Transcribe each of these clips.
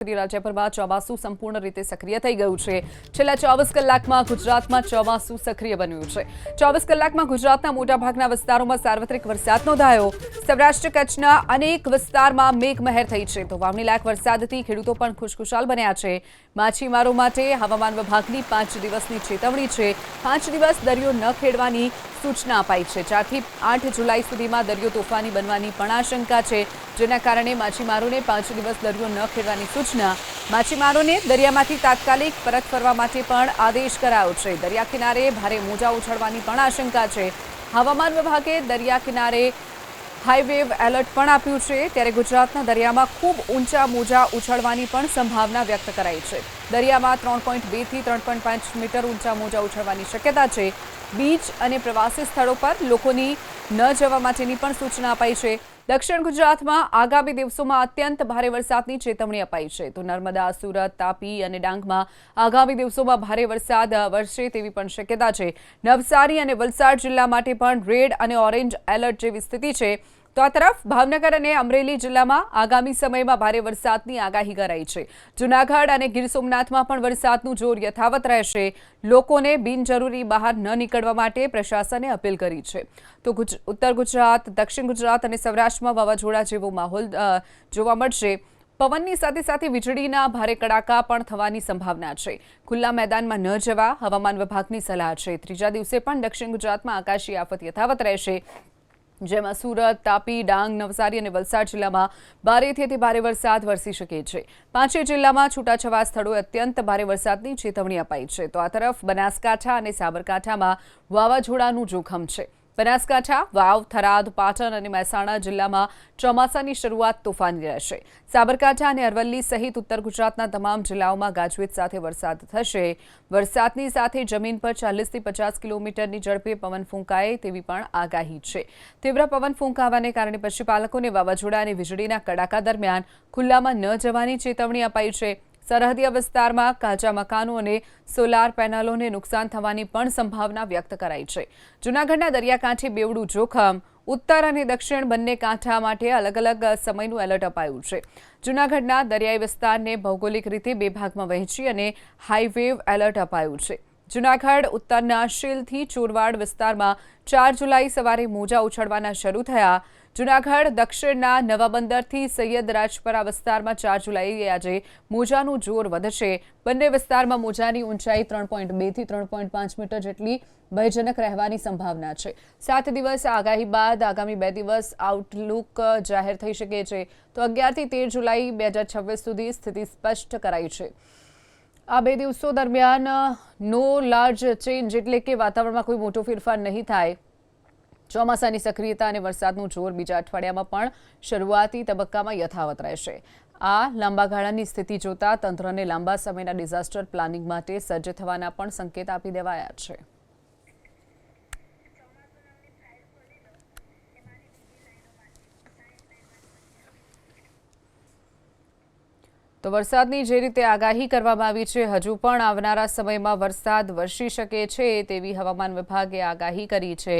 રાજ્યભરમાં ચોમાસું સંપૂર્ણ રીતે સક્રિય થઈ ગયું છે. છેલ્લા 24 કલાકમાં ગુજરાતમાં ચોમાસું સક્રિય બન્યું છે. 24 કલાકમાં ગુજરાતના મોટાભાગના વિસ્તારોમાં સાર્વત્રિક વરસાદ નોંધાયો. સૌરાષ્ટ્ર કચ્છના અનેક વિસ્તારમાં મેઘમહેર થઈ છે. તો વાવણીલાયક વરસાદથી ખેડૂતો પણ ખુશખુશાલ બન્યા છે. માછીમારો માટે હવામાન વિભાગની 5 દિવસની ચેતવણી છે. 5 દિવસ દરિયો ન ખેડવાની સૂચના અપાઈ છે. 4 થી 8 જુલાઈ સુધીમાં દરિયો તોફાની બનવાની પણ આશંકા છે, જેના કારણે માછીમારોને 5 દિવસ દરિયો ન ખેડવાની સૂચના. માછીમારોને દરિયામાંથી તાત્કાલિક પરત ફરવા માટે પણ આદેશ કરાયો છે. દરિયા કિનારે ભારે મોજા ઉછળવાની પણ આશંકા છે. હવામાન વિભાગે દરિયા કિનારે હાઈવેવ એલર્ટ પણ આપ્યું છે. ત્યારે ગુજરાતના દરિયામાં ખૂબ ઊંચા મોજા ઉછળવાની પણ સંભાવના વ્યક્ત કરાઈ છે. દરિયામાં 3.2 થી 3.5 મીટર ઊંચા મોજા ઉછળવાની શક્યતા છે. બીચ અને પ્રવાસી સ્થળો પર લોકોની ન જવા માટેની પણ સૂચના અપાઈ છે. દક્ષિણ ગુજરાતમાં આગામી દિવસોમાં અત્યંત ભારે વરસાદની ચેતવણી અપાઈ છે. તો નર્મદા, સુરત, તાપી અને ડાંગમાં આગામી દિવસોમાં ભારે વરસાદ વરસે તેવી પણ શક્યતા છે. નવસારી અને વલસાડ જિલ્લા માટે પણ રેડ અને ઓરેન્જ એલર્ટ જેવી સ્થિતિ છે. તો આ તરફ ભાવનગર અને અમરેલી જિલ્લામાં આગામી સમયમાં ભારે વરસાદની આગાહી કરાઈ છે. જૂનાગઢ અને ગીર સોમનાથમાં પણ વરસાદનું જોર યથાવત રહેશે. લોકોને બિનજરૂરી બહાર ન નીકળવા માટે પ્રશાસને અપીલ કરી છે. તો ઉત્તર ગુજરાત, દક્ષિણ ગુજરાત અને સૌરાષ્ટ્રમાં વાવાઝોડા જેવો માહોલ જોવા મળશે. પવનની સાથે સાથે વીજળીના ભારે કડાકા પણ થવાની સંભાવના છે. ખુલ્લા મેદાનમાં ન જવા હવામાન વિભાગની સલાહ છે. ત્રીજા દિવસે પણ દક્ષિણ ગુજરાતમાં આકાશી આફત યથાવત રહેશે, જેમાં સુરત, તાપી, ડાંગ, નવસારી અને વલસાડ જિલ્લામાં ભારેથી અતિ ભારે વરસાદ વરસી શકે છે. 5 જિલ્લામાં છૂટાછવાયા સ્થળોએ અત્યંત ભારે વરસાદની ચેતવણી અપાઈ છે. તો આ તરફ બનાસકાંઠા અને સાબરકાંઠામાં વાવાઝોડાનું જોખમ છે. બનાસકાંઠા, વાવ, થરાદ, પાટણ અને મહેસાણા જિલ્લામાં ચોમાસાની શરૂઆત તોફાની રહેશે. સાબરકાંઠા અને અરવલ્લી સહિત ઉત્તર ગુજરાતના તમામ જિલ્લાઓમાં ગાજવીજ સાથે વરસાદ થશે. વરસાદની સાથે જમીન પર 40 થી 50 કિલોમીટરની ઝડપે પવન ફૂંકાય તેવી પણ આગાહી છે. તીવ્ર પવન ફૂંકાવાને કારણે પશુપાલકોને વાવાઝોડા અને વીજળીના કડાકા દરમિયાન ખુલ્લામાં ન જવાની ચેતવણી અપાઈ છે. સરહદીય વિસ્તારમાં કાચા મકાનો અને સોલાર પેનલોને નુકસાન થવાની પણ સંભાવના વ્યક્ત કરાઈ છે. જૂનાગઢના દરિયાકાંઠે બેવડું જોખમ. ઉત્તર અને દક્ષિણ બંને કાંઠા માટે અલગ અલગ સમયનું એલર્ટ અપાયું છે. જૂનાગઢના દરિયાઈ વિસ્તારને ભૌગોલિક રીતે 2 ભાગમાં વહેંચી અને હાઈવેવ એલર્ટ અપાયું છે. જૂનાગઢ ઉત્તરના શીલથી ચોરવાડ વિસ્તારમાં 4 જુલાઈ સવારે મોજા ઉછળવાના શરૂ થયા. જૂનાગઢ દક્ષિણના નવાબંદરથી સૈયદ રાજપરા વિસ્તારમાં 4 જુલાઈએ આજે મોજાનું જોર વધશે. બંને વિસ્તારમાં મોજાની ઊંચાઈ 3.2 થી 3.5 મીટર જેટલી ભયજનક રહેવાની સંભાવના છે. 7 દિવસ આગાહી બાદ આગામી 2 દિવસ આઉટલુક જાહેર થઈ શકે છે. તો 11 થી 13 જુલાઈ 2026 સુધી સ્થિતિ સ્પષ્ટ કરાઈ છે. આ 2 દિવસો દરમિયાન નો લાર્જ ચેન્જ એટલે કે વાતાવરણમાં કોઈ મોટો ફેરફાર નહીં થાય. ચોમાસાની સક્રિયતા અને વરસાદનું જોર બીજા અઠવાડિયામાં પણ શરૂઆતી તબક્કામાં યથાવત રહેશે. આ લાંબા ગાળાની સ્થિતિ જોતા તંત્રને લાંબા સમયના ડિઝાસ્ટર પ્લાનિંગ માટે સજ્જ થવાના પણ સંકેત આપી દેવાયા છે. તો વરસાદની જે રીતે આગાહી કરવામાં આવી છે, હજુ પણ આવનારા સમયમાં વરસાદ વરસી શકે છે તેવી હવામાન વિભાગે આગાહી કરી છે.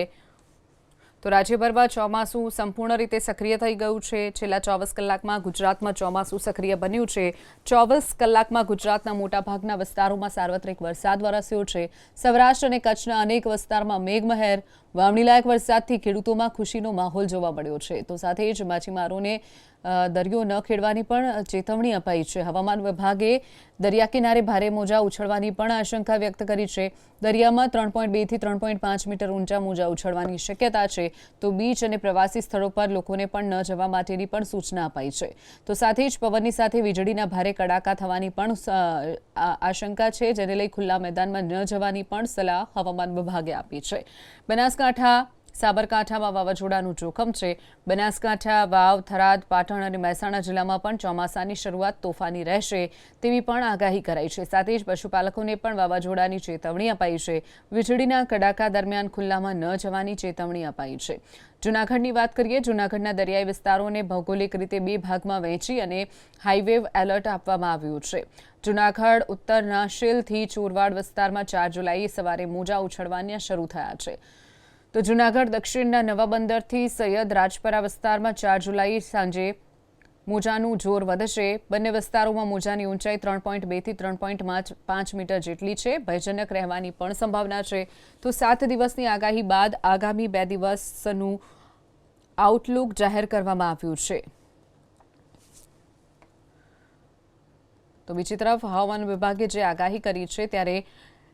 તો રાજ્યભરમાં ચોમાસું સંપૂર્ણ રીતે સક્રિય થઈ ગયું છે. છેલ્લા 24 કલાકમાં ગુજરાતમાં ચોમાસું સક્રિય બન્યું છે. 24 કલાકમાં ગુજરાતના મોટાભાગના વિસ્તારોમાં સાર્વત્રિક વરસાદ વરસ્યો છે. સૌરાષ્ટ્ર અને કચ્છના અનેક વિસ્તારમાં મેઘમહેર. વાવણીલાયક વરસાદથી ખેડૂતોમાં ખુશીનો માહોલ જોવા મળ્યો છે. તો સાથે જ માછીમારોને દરિયો ન ખેડવાની પણ ચેતવણી અપાઈ છે. હવામાન વિભાગે દરિયા કિનારે ભારે મોજા ઉછળવાની પણ આશંકા વ્યક્ત કરી છે. દરિયામાં 3.2 થી 3.5 મીટર ઊંચા મોજા ઉછળવાની શક્યતા છે. તો બીચ અને પ્રવાસી સ્થળો પર લોકોને પણ ન જવા માટેની પણ સૂચના અપાઈ છે. તો સાથે જ પવનની સાથે વીજળીના ભારે કડાકા થવાની પણ આશંકા છે, જેને લઈ ખુલ્લા મેદાનમાં ન જવાની પણ સલાહ હવામાન વિભાગે આપી છે. બનાસકાંઠા, સાબરકાંઠામાં વાવાઝોડાનું જોખમ છે. બનાસકાંઠા, વાવ, થરાદ, પાટણ અને મહેસાણા જિલ્લામાં પણ ચોમાસાની શરૂઆત તોફાની રહેશે તેવી પણ આગાહી કરાઈ છે. સાથે જ પશુપાલકોને પણ વાવાઝોડાની ચેતવણી અપાઈ છે. વીજળીના કડાકા દરમિયાન ખુલ્લામાં ન જવાની ચેતવણી અપાઈ છે. જૂનાગઢની વાત કરીએ. જૂનાગઢના દરિયાઈ વિસ્તારોને ભૌગોલિક રીતે 2 ભાગમાં વહેંચી અને હાઈવેવ એલર્ટ આપવામાં આવ્યું છે. જૂનાગઢ ઉત્તરના શીલથી ચોરવાડ વિસ્તારમાં 4 જુલાઈએ સવારે મોજા ઉછળવાના શરૂ થયા છે. તો જૂનાગઢ દક્ષિણના નવાબંદરથી સૈયદ રાજપરા વિસ્તારમાં 4 જુલાઈ સાંજે મોજાનું જોર વધશે। બંને વિસ્તારોમાં મોજાની ઊંચાઈ 3.2 થી 3.5 મીટર જેટલી છે। ભયજનક રહેવાની પણ સંભાવના છે। તો 7 દિવસની આગાહી બાદ આગામી 2 દિવસનું આઉટલુક જાહેર કરવામાં આવ્યું છે। તો બીજી તરફ હવામાન વિભાગે જે આગાહી કરી છે ત્યારે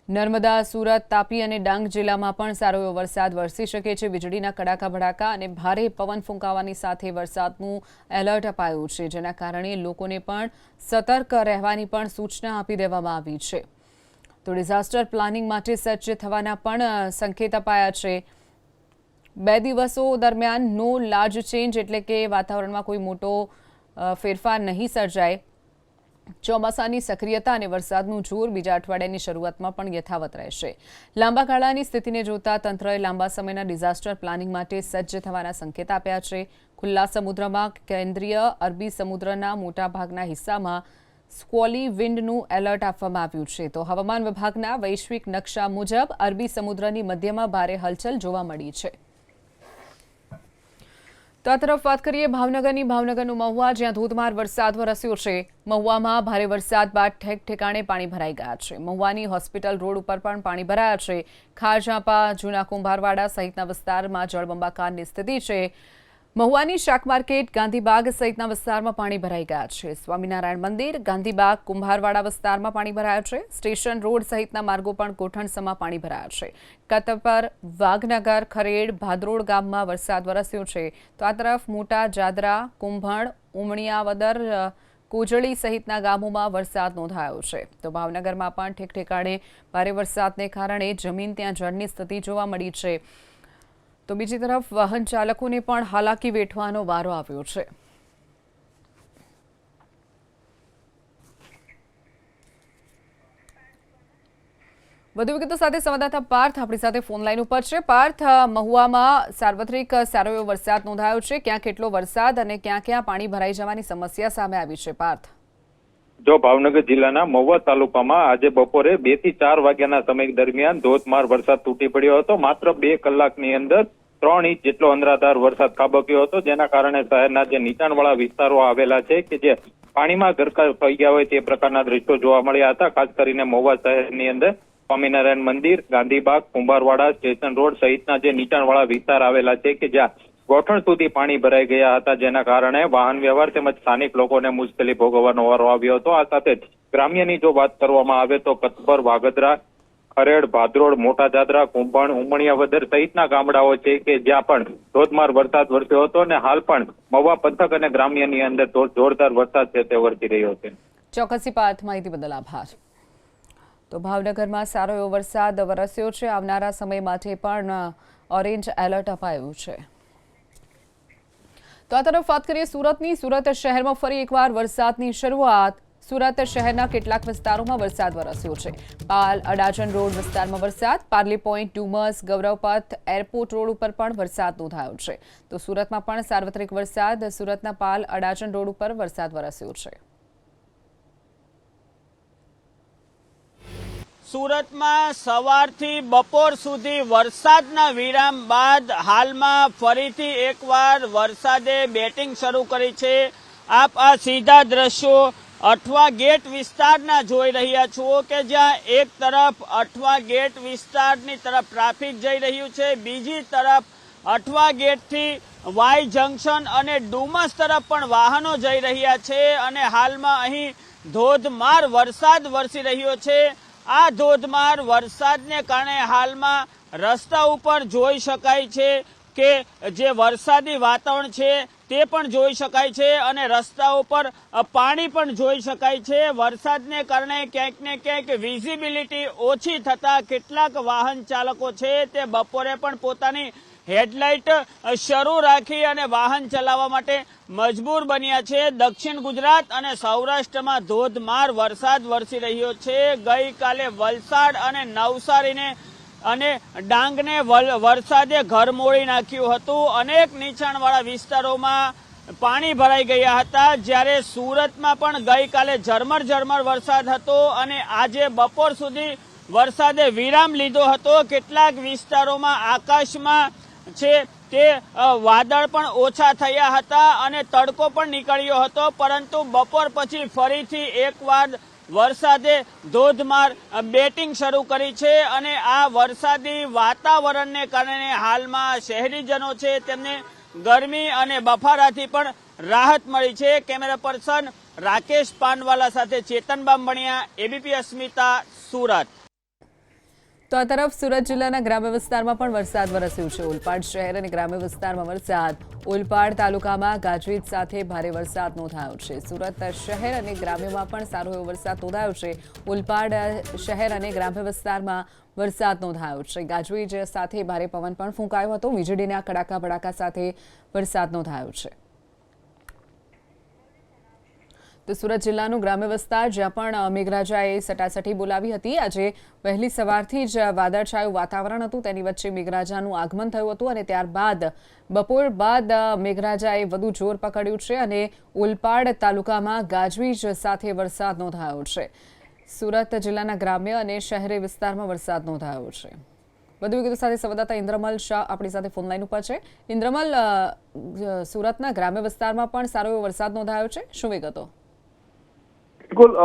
નર્મદા, સુરત, તાપી અને ડાંગ જિલ્લામાં પણ સારો એવો વરસાદ વરસી શકે છે। વીજળીના કડાકા ભડાકા અને ભારે પવન ફૂંકાવાની સાથે વરસાદનું એલર્ટ અપાયું છે, જેના કારણે લોકોને પણ સતર્ક રહેવાની પણ સૂચના આપી દેવામાં આવી છે। તો ડિઝાસ્ટર પ્લાનિંગ માટે સજ્જ થવાના પણ સંકેત અપાયા છે। 2 દિવસો દરમિયાન નો લાર્જ ચેન્જ એટલે કે વાતાવરણમાં કોઈ મોટો ફેરફાર નહીં સર્જાય। ચોમાસાની સક્રિયતા અને વરસાદનું જોર બીજા અઠવાડિયાની શરૂઆતમાં પણ યથાવત રહેશે। લાંબા ગાળાની સ્થિતિને જોતા તંત્રએ લાંબા સમયના ડિઝાસ્ટર પ્લાનિંગ માટે સજ્જ થવાના સંકેત આપ્યા છે। ખુલ્લા સમુદ્રમાં કેન્દ્રીય અરબી સમુદ્રના મોટાભાગના હિસ્સામાં સ્ક્વોલી વિન્ડનું એલર્ટ આપવામાં આવ્યું છે। તો હવામાન વિભાગના વૈશ્વિક નકશા મુજબ અરબી સમુદ્રની મધ્યમાં ભારે હલચલ જોવા મળી છે। તો આ તરફ વાત કરીએ ભાવનગરનું મહુવા, જ્યાં ધોધમાર વરસાદ વરસ્યો છે। મહુવામાં ભારે વરસાદ બાદ ઠેક ઠેકાણે પાણી ભરાઈ ગયા છે। મહુવાની હોસ્પિટલ રોડ ઉપર પણ પાણી ભરાયા છે। ખારઝાંપા, જૂના કુંભારવાડા સહિતના વિસ્તારમાં જળબંબાકારની સ્થિતિ છે। મહુવાની શાક માર્કેટ, ગાંધીબાગ સહિતના વિસ્તારમાં પાણી ભરાઈ ગયા છે। સ્વામિનારાયણ મંદિર, ગાંધીબાગ, કુંભારવાડા વિસ્તારમાં પાણી ભરાયા છે। સ્ટેશન રોડ સહિતના માર્ગો પણ કોઠણસમાં પાણી ભરાયા છે। કતપર, વાઘનગર, ખરેડ, ભાદરોડ ગામમાં વરસાદ વરસ્યો છે। તો આ તરફ મોટા જાદરા, કુંભણ, ઉમણિયાવદર, કોજળી સહિતના ગામોમાં વરસાદ નોંધાયો છે। તો ભાવનગરમાં પણ ઠેક ઠેકાણે ભારે વરસાદને કારણે જમીન ત્યાં જળની સ્થિતિ જોવા મળી છે। તો બીજી તરફ વાહન ચાલકોને પણ હાલાકી વેઠવાનો વારો આવ્યો છે। વધુ વિગતો સાથે સંવાદદાતા પાર્થ આપણી સાથે ફોન લાઈન ઉપર છે। પાર્થ, મહુવામાં સાર્વત્રિક સારો એવો વરસાદ નોંધાયો છે। ક્યાં કેટલો વરસાદ અને ક્યાં ક્યાં પાણી ભરાઈ જવાની સમસ્યા સામે આવી છે? પાર્થ, જો ભાવનગર જિલ્લાના મહુવા તાલુકામાં આજે બપોરે 2 થી 4 વાગ્યાના સમય દરમિયાન ધોધમાર વરસાદ તૂટી પડ્યો હતો। માત્ર 2 કલાકની અંદર 3 ઇંચ જેટલો અનરાધાર વરસાદ ખાબક્યો હતો, જેના કારણે શહેરના જે નીચાણવાળા વિસ્તારો આવેલા છે કે જે પાણીમાં ગરકાવ થઈ ગયા હોય તે પ્રકારના દ્રશ્યો જોવા મળ્યા હતા। ખાસ કરીને મહુવા શહેરની અંદર સ્વામિનારાયણ મંદિર, ગાંધીબાગ, કુંભારવાડા, સ્ટેશન રોડ સહિતના જે નીચાણવાળા વિસ્તાર આવેલા છે કે જ્યાં ગોઠણ સુધી પાણી ભરાઈ ગયા હતા, જેના કારણે વાહન વ્યવહાર તેમજ સ્થાનિક લોકોને મુશ્કેલી ભોગવવાનો વારો આવ્યો હતો। આ સાથે જ ગ્રામ્યની જો વાત કરવામાં આવે તો કતપર, વાગદરા, ખરેડ, ભાદરોડ, મોટા જાદરા, કુંભણ, ઉમણિયાવદર સહિતના ગામડાઓ છે કે જ્યાં પણ ધોધમાર વરસાદ વરસ્યો હતો અને હાલ પણ મહુવા પંથક અને ગ્રામ્યની અંદર જોરદાર વરસાદ છે તે વરસી રહ્યો છે। ચોક્કસી પાર્થ, માહિતી બદલ આભાર। તો ભાવનગરમાં સારો એવો વરસાદ વરસ્યો છે। આવનારા સમય માટે પણ ઓરેન્જ એલર્ટ અપાયું છે। તો આ તરફ વાત કરીએ સુરતની। સુરત શહેરમાં ફરી એકવાર વરસાદની શરૂઆત। સુરત શહેરના કેટલાક વિસ્તારોમાં વરસાદ વરસ્યો છે। પાલ, અડાજણ રોડ વિસ્તારમાં વરસાદ, Parle point, Dumas, Gauravpath, airport road ઉપર પણ વરસાદ નોંધાયો છે। તો સુરતમાં પણ સાર્વત્રિક વરસાદ। સુરતના પાલ, અડાજણ રોડ ઉપર વરસાદ વરસ્યો છે। સુરતમાં સવારથી બપોર સુધી વરસાદના વિરામ બાદ હાલમાં ફરીથી એકવાર વરસાદે બેટિંગ શરૂ કરી છે। આપ આ સીધા દ્રશ્યો અઠવા ગેટ વિસ્તારના જોઈ રહ્યા છો કે જ્યાં એક તરફ અઠવા ગેટ વિસ્તારની તરફ ટ્રાફિક જઈ રહ્યું છે, બીજી તરફ અઠવા ગેટથી વાય જંકશન અને ડુમસ તરફ પણ વાહનો જઈ રહ્યા છે અને હાલમાં અહીં ધોધમાર વરસાદ વરસી રહ્યો છે। આ ધોધમાર વરસાદને કારણે હાલમાં રસ્તા ઉપર જોઈ શકાય છે કે જે વરસાદી વાતાવરણ છે તે પણ જોઈ શકાય છે અને રસ્તા ઉપર પાણી પણ જોઈ શકાય છે। વરસાદને કારણે ક્યાંક ને ક્યાંક વિઝિબિલિટી ઓછી થતા કેટલાક વાહન ચાલકો છે તે બપોરે પણ પોતાની હેડલાઇટ શરૂ રાખી અને વાહન ચલાવવા માટે મજબૂર બન્યા છે। દક્ષિણ ગુજરાત અને સૌરાષ્ટ્રમાં ધોધમાર વરસાદ વરસી રહ્યો છે। ગઈકાલે વલસાડ અને નવસારીને અને ડાંગને વરસાદે ઘરમોળી નાખ્યું હતું। અનેક નીચાણવાળા વિસ્તારોમાં પાણી ભરાઈ ગયા હતા, જ્યારે સુરતમાં પણ ગઈકાલે ઝરમર વરસાદ હતો અને આજે બપોર સુધી વરસાદે વિરામ લીધો હતો। કેટલાક વિસ્તારોમાં આકાશમાં છે તે વાદળ પણ ઓછા થયા હતા અને તડકો પણ નીકળ્યો હતો, પરંતુ બપોર પછી ફરીથી એકવાર વરસાદે ધોધમાર બેટિંગ શરૂ કરી છે અને આ વરસાદી વાતાવરણને કારણે હાલમાં શહેરીજનો છે તેમને ગરમી અને બફારાથી પણ રાહત મળી છે। કેમેરા પર્સન રાકેશ પાનવાલા સાથે ચેતન બામણિયા, એબીપી અસ્મિતા, સુરત। તો આ તરફ સુરત જિલ્લાના ગ્રામ્ય વિસ્તારમાં પણ વરસાદ વરસ્યો છે। ઓલપાડ શહેર અને ગ્રામ્ય વિસ્તારમાં વરસાદ। ઓલપાડ તાલુકામાં ગાજવીજ સાથે ભારે વરસાદ નોંધાયો છે। સુરત શહેર અને ગ્રામ્યમાં પણ સારો એવો વરસાદ નોંધાયો છે। ઓલપાડ શહેર અને ગ્રામ્ય વિસ્તારમાં વરસાદ નોંધાયો છે। ગાજવીજ સાથે ભારે પવન પણ ફૂંકાયો હતો। વીજળીના કડાકા ભડાકા સાથે વરસાદ નોંધાયો છે। તો સુરત જિલ્લાનું ગ્રામ્ય વિસ્તાર જ્યાં પણ મેઘરાજાએ સટાસટી બોલાવી હતી। આજે વહેલી સવારથી જ વાદળછાયું વાતાવરણ હતું, તેની વચ્ચે મેઘરાજાનું આગમન થયું હતું અને ત્યારબાદ બપોર બાદ મેઘરાજાએ વધુ જોર પકડ્યું છે અને ઓલપાડ તાલુકામાં ગાજવીજ સાથે વરસાદ નોંધાયો છે। સુરત જિલ્લાના ગ્રામ્ય અને શહેરી વિસ્તારમાં વરસાદ નોંધાયો છે। વધુ વિગતો સાથે સંવાદદાતા ઇન્દ્રમલ શાહ આપણી સાથે ફોનલાઈન ઉપર છે। ઇન્દ્રમલ, સુરતના ગ્રામ્ય વિસ્તારમાં પણ સારો એવો વરસાદ નોંધાયો છે, શું વિગતો? બિલકુલ,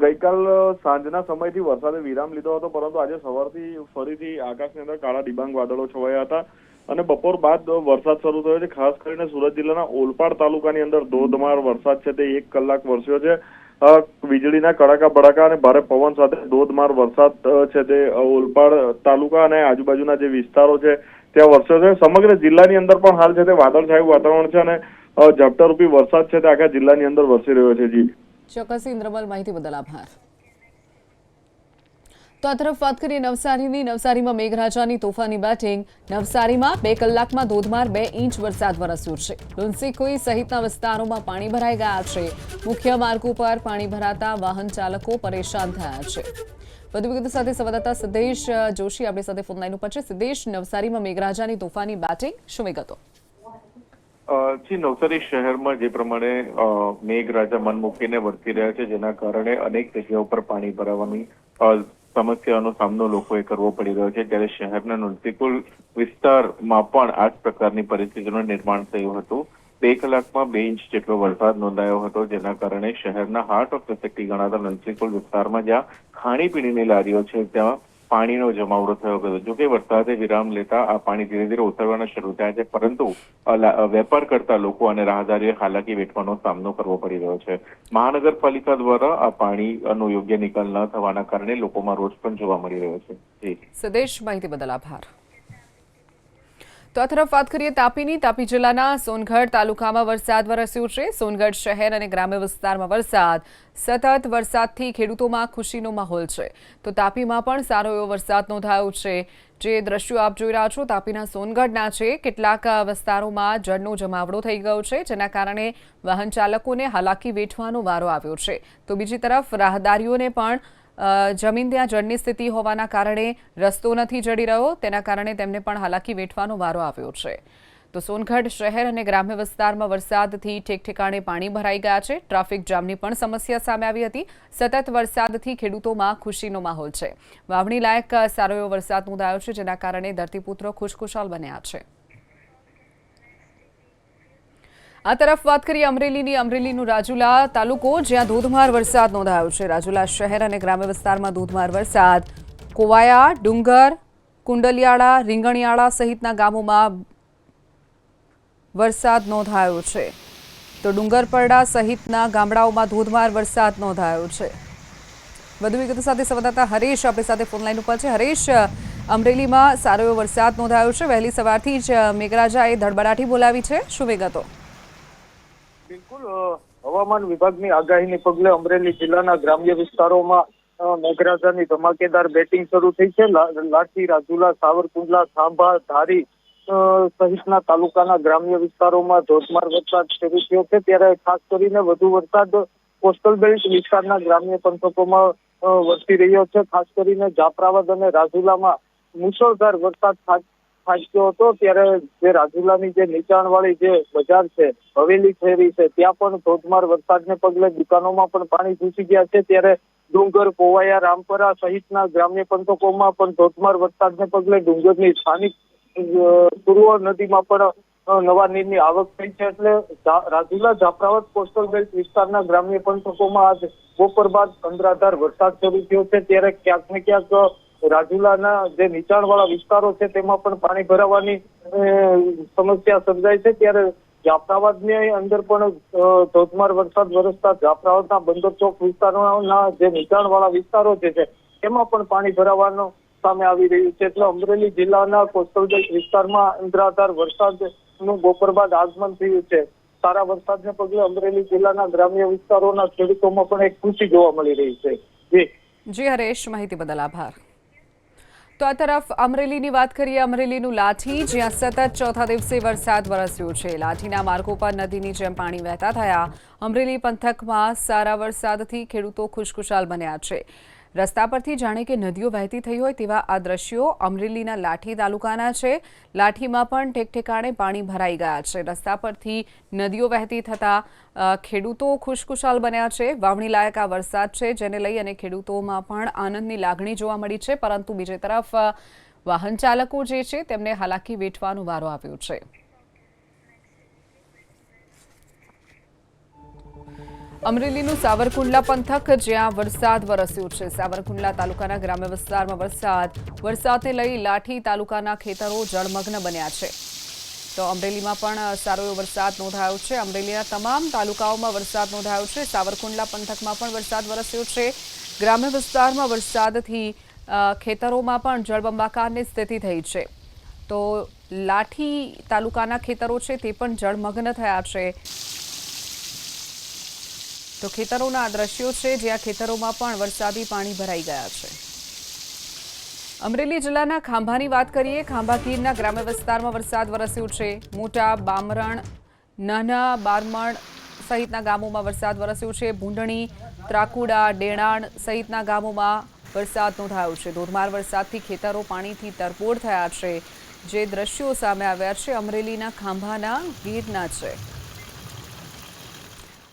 ગઈકાલ સાંજના સમયથી વરસાદે વિરામ લીધો હતો, પરંતુ આજે સવારથી ફરીથી આકાશની અંદર કાળા ડિબાંગ વાદળો છવાયા હતા અને બપોર બાદ વરસાદ શરૂ થયો છે। ખાસ કરીને સુરત જિલ્લાના ઓલપાડ તાલુકાની અંદર ધોધમાર વરસાદ છે તે 1 કલાક વરસ્યો છે। વીજળીના કડાકા ભડાકા અને ભારે પવન સાથે ધોધમાર વરસાદ છે તે ઓલપાડ તાલુકા અને આજુબાજુના જે વિસ્તારો છે ત્યાં વરસ્યો છે। સમગ્ર જિલ્લાની અંદર પણ હાલ છે તે વાદળછાયું વાતાવરણ છે અને ઝાપટારૂપી વરસાદ છે તે આખા જિલ્લાની અંદર વરસી રહ્યો છે। જી ચોક્કસ ઇન્દ્રમલ, માહિતી બદલ આભાર। તો આ તરફ વાત કરીએ નવસારીની। નવસારીમાં મેઘરાજાની તોફાની બેટિંગ। નવસારીમાં 2 કલાકમાં ધોધમાર 2 ઇંચ વરસાદ વરસ્યો છે। લુન્સીકોઈ સહિતના વિસ્તારોમાં પાણી ભરાઈ ગયા છે। મુખ્ય માર્ગો પર પાણી ભરાતા વાહન ચાલકો પરેશાન થયા છે। વધુ વિગતો સાથે સંવાદદાતા સિદ્ધેશ જોશી આપણી સાથે ફોનલાઈન ઉપર છે। સિદ્ધેશ, નવસારીમાં મેઘરાજાની તોફાની બેટિંગ, શું વિગતો? નવસારી શહેરમાં જે પ્રમાણે મેઘરાજા મન મૂકીને વરસી રહ્યા છે, જેના કારણે અનેક જગ્યાઓ પર પાણી ભરાવાની સમસ્યાનો સામનો લોકોએ કરવો પડી રહ્યો છે। ત્યારે શહેરના નુલસીકુલ વિસ્તારમાં પણ આ જ પ્રકારની પરિસ્થિતિનું નિર્માણ થયું હતું। 2 કલાકમાં 2 ઇંચ જેટલો વરસાદ નોંધાયો હતો, જેના કારણે શહેરના હાર્ટ ઓફ ધ સિટી ગણાતા નુલસીકુલ વિસ્તારમાં જ્યાં ખાણીપીણીની લારીઓ છે ત્યાં પાણીનો જમાવડો થયો હતો। જોકે વરસાદે વિરામ લેતા આ પાણી ધીરે ધીરે ઓસરવાના શરૂ થયા છે, પરંતુ વેપાર કરતા લોકો અને રાહદારીઓએ હાલાકી વેઠવાનો સામનો કરવો પડી રહ્યો છે। મહાનગરપાલિકા દ્વારા આ પાણીનો યોગ્ય નિકાલ ન થવાના કારણે લોકોમાં રોષ પણ જોવા મળી રહ્યો છે। સિદ્ધેશ, માહિતી બદલ આભાર। તો આ તરફ વાત કરીએ તાપીની। તાપી જિલ્લાના સોનગઢ તાલુકામાં વરસાદ વરસ્યો છે। સોનગઢ શહેર અને ગ્રામ્ય વિસ્તારમાં વરસાદ। સતત વરસાદથી ખેડૂતોમાં ખુશીનો માહોલ છે। તો તાપીમાં પણ સારો એવો વરસાદ નોંધાયો છે। જે દ્રશ્યો આપ જોઈ રહ્યા છો તાપીના સોનગઢના છે। કેટલાક વિસ્તારોમાં જળનો જમાવડો થઈ ગયો છે, જેના કારણે વાહન ચાલકોને હાલાકી વેઠવાનો વારો આવ્યો છે। તો બીજી તરફ રાહદારીઓને પણ જમીન ત્યાં જળની સ્થિતિ હોવાના કારણે રસ્તો નથી જડી રહ્યો, તેના કારણે તેમને પણ હાલાકી વેઠવાનો વારો આવ્યો છે। તો સોનગઢ શહેર અને ગ્રામ્ય વિસ્તારમાં વરસાદથી ઠેકઠેકાણે પાણી ભરાઈ ગયા છે। ટ્રાફિક જામની પણ સમસ્યા સામે આવી હતી। સતત વરસાદથી ખેડૂતોમાં ખુશીનો માહોલ છે। વાવણી લાયક સારો એવો વરસાદ નોંધાયો છે, જેના કારણે ધરતીપુત્રો ખુશખુશાલ બન્યા છે। આ તરફ વાત કરીએ અમરેલીની। અમરેલીનું રાજુલા તાલુકો જ્યાં ધોધમાર વરસાદ નોંધાયો છે। રાજુલા શહેર અને ગ્રામ્ય વિસ્તારમાં ધોધમાર વરસાદ। કોવાયા, ડુંગર, કુંડલિયાળા, રીંગણિયાળા સહિતના ગામોમાં વરસાદ નોંધાયો છે। તો ડુંગરપરડા સહિતના ગામડાઓમાં ધોધમાર વરસાદ નોંધાયો છે। વધુ વિગતો સાથે સંવાદદાતા હરેશ આપણી સાથે ફોનલાઈન ઉપર છે। હરેશ, અમરેલીમાં સારો એવો વરસાદ નોંધાયો છે। વહેલી સવારથી જ મેઘરાજાએ ધડબડાટી બોલાવી છે, શું વિગતો? બિલકુલ, હવામાન વિભાગની આગાહીને પગલે અમરેલી જિલ્લાના ગ્રામ્ય વિસ્તારોમાં મેઘરાજાની ધમાકેદાર બેટિંગ શરૂ થઈ છે। લાઠી, રાજુલા, સાવરકુંડલા, ખાંભા, ધારી સહિતના તાલુકાના ગ્રામ્ય વિસ્તારોમાં ધોધમાર વરસાદ શરૂ થયો છે। ત્યારે ખાસ કરીને વધુ વરસાદ કોસ્ટલ બેલ્ટ વિસ્તારના ગ્રામ્ય પંથકોમાં વરસી રહ્યો છે। ખાસ કરીને જાફરાબાદ અને રાજુલામાં મુશળધાર વરસાદ ખાબક્યો હતો। ત્યારે જે રાજુલાની જે નીચાણવાળી જે બજાર છે, હવેલી શેરી છે, ત્યાં પણ ધોધમાર વરસાદને પગલે દુકાનોમાં પણ પાણી ઘૂસી ગયા છે। ત્યારે ડુંગર, કોવાયા, રામપરા સહિતના ગ્રામ્ય પંથકોમાં પણ ધોધમાર વરસાદને પગલે ડુંગરની સ્થાનિક સુરવો નદીમાં પણ નવા નીરની આવક થઈ છે, એટલે રાજુલા જાફરાબાદ કોસ્ટલ બેલ્ટ વિસ્તારના ગ્રામ્ય પંથકોમાં આજ બપોર બાદ અનરાધાર વરસાદ શરૂ થયો છે, ત્યારે ક્યાંક ને ક્યાંક રાજુલાના જે નીચાણવાળા વિસ્તારો છે તેમાં પણ પાણી ભરાવાની સમસ્યા સર્જાય છે, ત્યારે જાફરાબાદની અંદર પણ ધોધમાર વરસાદ વરસતા જાફરાબાદના બંદર ચોક વિસ્તારોના જે નીચાણવાળા વિસ્તારો છે તેમાં પણ પાણી ભરાવાનો સામે આવી રહ્યું છે, એટલે અમરેલી જિલ્લાના કોસ્ટલ બેલ્ટ વિસ્તારમાં અનરાધાર વરસાદનું બપોર બાદ આગમન થયું છે. સારા વરસાદને પગલે અમરેલી જિલ્લાના ગ્રામ્ય વિસ્તારોના ખેડૂતોમાં પણ એક ખુશી જોવા મળી રહી છે. જી હરેશ, માહિતી બદલ આભાર. તો આ તરફ અમરેલીની વાત કરીએ. અમરેલીનું લાઠી, જ્યાં સતત ચોથા દિવસે વરસાદ વરસ્યો છે. લાઠીના માર્ગો પર નદીની જેમ પાણી વહેતા થયા. અમરેલી પંથકમાં સારા વરસાદથી ખેડૂતો ખુશખુશાલ બન્યા છે. રસ્તા પરથી જાણે કે નદીઓ વહેતી થઈ હોય તેવા આ દ્રશ્યો અમરેલીના લાઠી તાલુકાના છે. લાઠીમાં પણ ઠેકઠેકાણે પાણી ભરાઈ ગયા છે. રસ્તા પરથી નદીઓ વહેતી થતાં ખેડૂતો ખુશખુશાલ બન્યા છે. વાવણી લાયક આ વરસાદ છે, જેને લઈ અને ખેડૂતોમાં પણ આનંદની લાગણી જોવા મળી છે, પરંતુ બીજી તરફ વાહન ચાલકો જે છે તેમને હાલાકી વેઠવાનો વારો આવ્યો છે. અમરેલીનું સાવરકુંડલા પંથક, જ્યાં વરસાદ વરસ્યો છે. સાવરકુંડલા તાલુકાના ગ્રામ્ય વિસ્તારમાં વરસાદને લઈ લાઠી તાલુકાના ખેતરો જળમગ્ન બન્યા છે. તો અમરેલીમાં પણ સારો એવો વરસાદ નોંધાયો છે. અમરેલીના તમામ તાલુકાઓમાં વરસાદ નોંધાયો છે. સાવરકુંડલા પંથકમાં પણ વરસાદ વરસ્યો છે. ગ્રામ્ય વિસ્તારમાં વરસાદથી ખેતરોમાં પણ જળબંબાકારની સ્થિતિ થઈ છે. તો લાઠી તાલુકાના ખેતરો છે તે પણ જળમગ્ન થયા છે. તો ખેતરોના દ્રશ્યો છે, જ્યાં ખેતરોમાં પણ વરસાદી પાણી ભરાઈ ગયા છે. અમરેલી જિલ્લાના ખાંભાની વાત કરીએ. ખાંભા ગીરના ગ્રામ્ય વિસ્તારમાં વરસાદ વરસ્યો છે. મોટા બામરણ, નાના બારમણ સહિતના ગામોમાં વરસાદ વરસ્યો છે. ભૂંડણી, ત્રાકુડા, ડેણાણ સહિતના ગામોમાં વરસાદ નોંધાયો છે. ધોધમાર વરસાદથી ખેતરો પાણીથી તરબોળ થયા છે. જે દ્રશ્યો સામે આવ્યા છે અમરેલીના ખાંભાના ગીરના છે.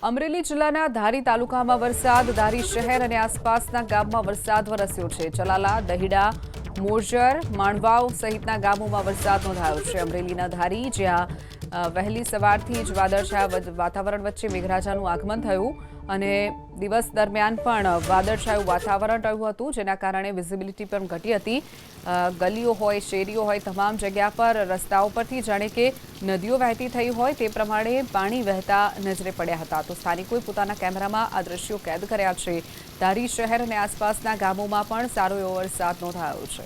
અમરેલી જિલ્લાના ધારી તાલુકામાં વરસાદ. ધારી શહેર અને આસપાસના ગામમાં વરસાદ વરસ્યો છે. ચલાલા, દહીડા, મોરજર, માણવાવ સહિતના ગામોમાં વરસાદ નોંધાયો છે. અમરેલીના ધારી, જ્યાં વહેલી સવારથી જ વાદળછાયા વાતાવરણ વચ્ચે મેઘરાજાનું આગમન થયું અને દિવસ દરમિયાન પણ વાદળછાયું વાતાવરણ રહ્યું હતું, જેના કારણે વિઝિબિલિટી પણ ઘટી હતી. ગલીઓ હોય, શેરીઓ હોય, તમામ જગ્યા પર રસ્તાઓ પરથી જાણે કે નદીઓ વહેતી થઈ હોય તે પ્રમાણે પાણી વહેતા નજરે પડ્યા હતા. તો સ્થાનિકોએ પોતાના કેમેરામાં આ દ્રશ્યો કેદ કર્યા છે. ધારી શહેર અને આસપાસના ગામોમાં પણ સારો એવો વરસાદ નોંધાયો છે.